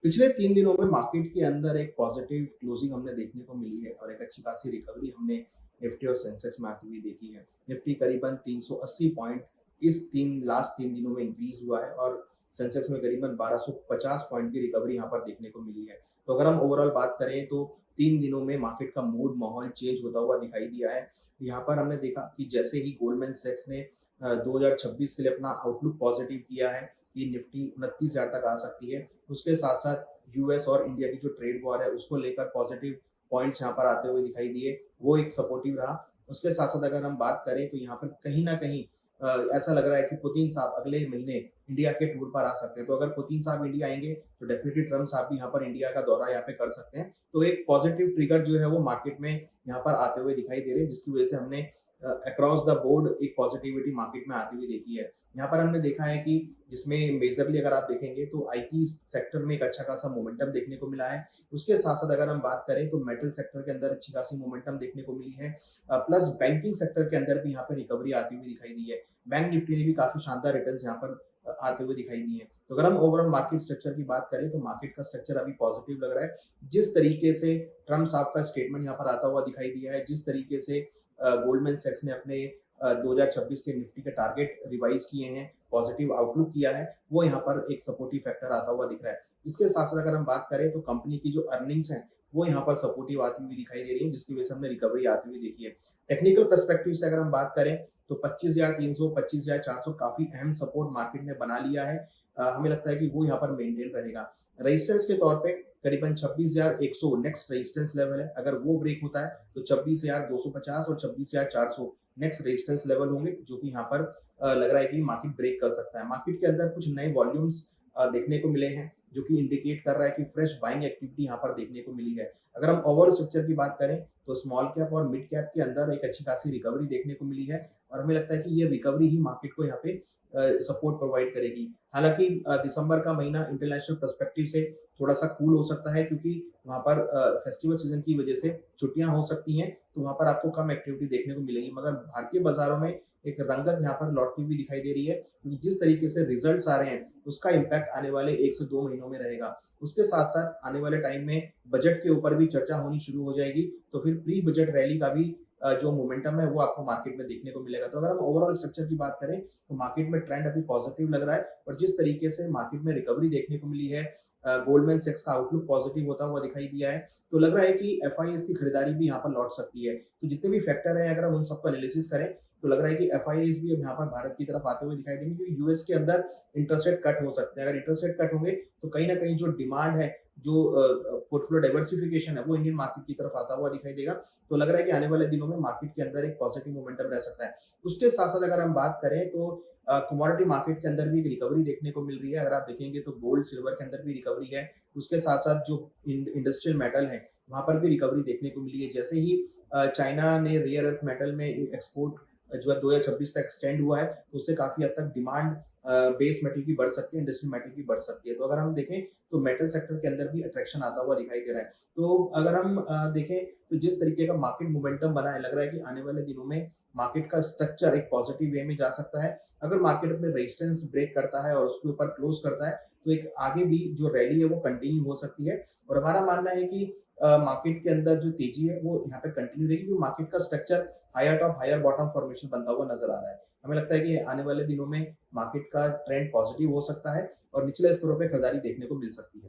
पिछले 3 दिनों में मार्केट के अंदर एक पॉजिटिव क्लोजिंग हमने देखने को मिली है और एक अच्छी खासी रिकवरी हमने निफ्टी और सेंसेक्स में आती हुई देखी है। निफ्टी करीबन 380 पॉइंट इस 3 लास्ट 3 दिनों में इंक्रीज़ हुआ है और सेंसेक्स में करीबन 1250 पॉइंट की रिकवरी यहाँ पर देखने को मिली है। तो अगर हम ओवरऑल बात करें तो 3 दिनों में मार्केट का मूड माहौल चेंज होता हुआ दिखाई दिया है। यहाँ पर हमने देखा कि जैसे ही गोल्डमैन सैक्स ने 2026 के लिए अपना आउटलुक पॉजिटिव किया है कि निफ्टी 29,000 तक आ सकती है। उसके साथ-साथ यूएस और इंडिया की जो ट्रेड वॉर है उसको लेकर पॉजिटिव पॉइंट्स यहाँ पर आते हुए दिखाई दिए, वो एक सपोर्टिव रहा। उसके साथ-साथ अगर हम बात करें तो यहाँ पर कहीं न कहीं ऐसा लग रहा है कि पुतिन साहब अगले महीने इंडिया के टूर पर आ सकते हैं। तो अगर पुतिन साहब इंडिया आएँगे तो डेफिनिटली ट्रम्प साहब भी यहाँ पर इंडिया का दौरा यहाँ पे कर सकते हैं। तो एक पॉजिटिव ट्रिगर जो है वो मार्केट में यहाँ पर आते हुए दिखाई दे रहे हैं, जिसकी वजह से हमने अक्रॉस द बोर्ड एक पॉजिटिविटी मार्केट में आती हुई देखी है। यहाँ पर हमने देखा है कि जिसमें मेजरली अगर आप देखेंगे तो आईटी सेक्टर में एक अच्छा खासा मोमेंटम देखने को मिला है। उसके साथ-साथ अगर हम बात करें तो मेटल सेक्टर के अंदर अच्छी खासी मोमेंटम देखने को मिली है। प्लस बैंकिंग सेक्टर के अंदर भी यहाँ पे रिकवरी आती हुई दिखाई दी है। बैंक निफ्टी ने भी काफ़ी शानदार रिटर्न्स यहाँ पर आते हुए दिखाई दिए हैं। तो अगर हम ओवरऑल मार्केट स्ट्रक्चर की बात करें तो मार्केट का स्ट्रक्चर अभी पॉजिटिव लग रहा है। जिस तरीके से ट्रम्प साहब का स्टेटमेंट यहाँ पर आता हुआ दिखाई दिया है, जिस तरीके से गोल्डमैन सैक्स ने अपने 2026 के निफ्टी के टारगेट रिवाइज किए हैं, पॉजिटिव आउटलुक किया है, वो यहाँ पर एक सपोर्टिव फैक्टर आता हुआ दिख रहा है। इसके साथ-साथ अगर हम बात करें तो कंपनी की जो अर्निंग्स हैं, वो यहाँ पर सपोर्टिव आती हुई दिखाई दे रही है, जिसकी वजह से हमने रिकवरी आती हुई देखी है। टेक्निकल पर्सपेक्टिव से अगर हम बात करें तो 25,300, 25,400 काफ़ी अहम सपोर्ट मार्केट ने बना लिया है। हमें लगता है कि वो यहाँ पर मेंटेन रहेगा। रेजिस्टेंस के तौर पे करीबन 26,100 नेक्स्ट रेजिस्टेंस लेवल है। अगर वो ब्रेक होता है तो 26,250 और 26,400 नेक्स्ट रेजिस्टेंस लेवल होंगे, जो कि यहाँ पर लग रहा है कि मार्केट ब्रेक कर सकता है। मार्केट के अंदर कुछ नए वॉल्यूम्स देखने को मिले हैं, जो कि इंडिकेट कर रहा है कि फ्रेश बाइंग एक्टिविटी यहाँ पर देखने को मिली है। अगर हम ओवरऑल स्ट्रक्चर की बात करें तो स्मॉल कैप और मिड कैप के अंदर एक अच्छी खासी रिकवरी देखने को मिली है और हमें लगता है कि ये रिकवरी ही मार्केट को यहाँ पे सपोर्ट प्रोवाइड करेगी। हालाँकि दिसंबर का महीना इंटरनेशनल पर्सपेक्टिव से थोड़ा-सा कूल हो सकता है, क्योंकि वहाँ पर फेस्टिवल सीज़न की वजह से छुट्टियाँ हो सकती हैं, तो वहाँ पर आपको कम एक्टिविटी देखने को मिलेगी। मगर भारतीय बाज़ारों में एक रंगत यहाँ पर लौटती हुई दिखाई दे रही है, क्योंकि जिस तरीके से रिज़ल्ट्स आ रहे हैं, उसका इम्पैक्ट आने वाले 1 से 2 महीनों में रहेगा। उसके साथ-साथ आने वाले टाइम में बजट के ऊपर भी चर्चा होनी शुरू हो जाएगी, तो फिर प्री बजट रैली का भी जो मोमेंटम है वो आपको मार्केट में देखने को मिलेगा। तो अगर हम ओवरऑल स्ट्रक्चर की बात करें तो मार्केट में ट्रेंड अभी पॉजिटिव लग रहा है और जिस तरीके से मार्केट में रिकवरी देखने को मिली है, गोल्डमैन सैक्स का आउटलुक पॉजिटिव होता हुआ दिखाई दिया है, तो लग रहा है कि एफआईआईज़ की खरीदारी भी यहाँ पर लौट सकती है। तो जितने भी फैक्टर हैं, अगर हम उन सबका एनालिसिस करें तो लग रहा है कि एफआईआईज़ भी अब यहाँ पर भारत की तरफ आते हुए दिखाई देंगे, क्योंकि यूएस के अंदर इंटरेस्ट रेट कट हो सकते हैं। अगर इंटरेस्ट रेट कट होंगे तो कहीं न कहीं जो डिमांड है, जो पोर्टफोलियो डाइवर्सिफिकेशन है, वो इंडियन मार्केट की तरफ आता हुआ दिखाई देगा। तो लग रहा है कि आने वाले दिनों में मार्केट के अंदर एक पॉजिटिव मोमेंटम रह सकता है। उसके साथ-साथ अगर हम बात करें तो कमोडिटी मार्केट के अंदर भी एक रिकवरी देखने को मिल रही है। अगर आप देखेंगे तो गोल्ड, सिल्वर के अंदर भी रिकवरी है। उसके साथ-साथ जो इंडस्ट्रियल मेटल है, वहाँ पर भी रिकवरी देखने को मिली है। जैसे ही चाइना ने रेयर अर्थ मेटल में एक्सपोर्ट जो है 2026 तक एक्सटेंड हुआ है, तो उससे काफ़ी हद तक डिमांड बेस मेटल की बढ़ सकती है, इंडस्ट्रियल मेटल की बढ़ सकती है। तो अगर हम देखें तो मेटल सेक्टर के अंदर भी अट्रैक्शन आता हुआ दिखाई दे रहा है। तो अगर हम देखें तो जिस तरीके का मार्केट मोमेंटम बना है, लग रहा है कि आने वाले दिनों में मार्केट का स्ट्रक्चर एक पॉजिटिव वे में जा सकता है। अगर मार्केट अपने रेजिस्टेंस ब्रेक करता है और उसके ऊपर क्लोज करता है, तो एक आगे भी जो रैली है वो कंटिन्यू हो सकती है और हमारा मानना है कि मार्केट के अंदर जो तेजी है वो यहाँ पे कंटिन्यू रहेगी, क्योंकि मार्केट का structure higher top higher bottom formation बनता हुआ नजर आ रहा है। हमें लगता है कि आने वाले दिनों में मार्केट का ट्रेंड पॉजिटिव हो सकता है और निचले स्तरों पे खरीदारी देखने को मिल सकती है।